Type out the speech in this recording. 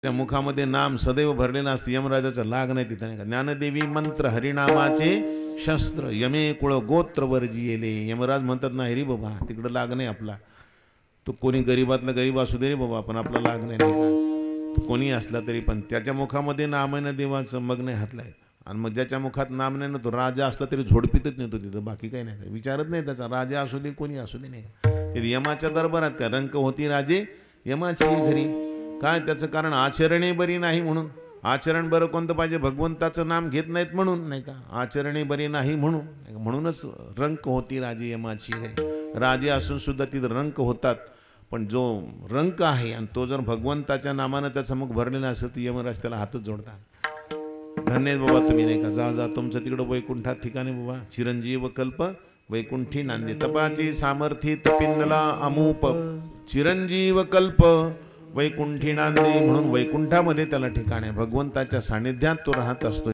त्या मुखामध्ये नाम सदैव भरलेलं असतं. यमराजाचा लाग नाही तिथं, नाही का. ज्ञानदेवी मंत्र हरिनामाचे शस्त्र यमे कुळ गोत्र वर्जियेले. यमराज म्हणतात नाही रे बाबा, तिकडं लाग नाही आपला. तो कोणी गरीबातला गरीब असू दे रे बाबा, पण आपला लाग नाही, नाही का. तो कोणी असला तरी पण त्याच्या मुखामध्ये नाम आहे ना देवाचं, मग नाही हात लायत. आणि मग ज्याच्या मुखात नाम नाही ना, तो राजा असला तरी झोडपीतच नेतो तिथं, बाकी काही नाही, विचारत नाही त्याचा. राजा असू दे कोणी असू दे, नाही का. ते यमाच्या दरबारात का रंक होती राजे यमाची घरी. काय त्याचं कारण, आचरणे बरी नाही म्हणून. आचरण बरं कोणतं पाहिजे, भगवंताचं नाम घेत नाहीत म्हणून, नाही का. आचरणे बरी नाही म्हणून, म्हणूनच रंक होती राजे यमाची घरी. राजे असून सुद्धा तिथं रंक होतात. पण जो रंक आहे आणि तो जर भगवंताच्या नामानं त्याचा मुख भरलेला असेल तर यमराज त्याला हातच जोडतात. धन्य बाबा तुम्ही, नाही का. जा तुमचं तिकडं वैकुंठात ठिकाणी बाबा. चिरंजीव कल्प वैकुंठी नांदे. तपाची सामर्थ्य पिंडला अमूप. चिरंजीव कल्प वैकुंठी नांदे. म्हणून वैकुंठामध्ये त्याला ठिकाण आहे. भगवंताच्या सानिध्यात तो राहत असतो.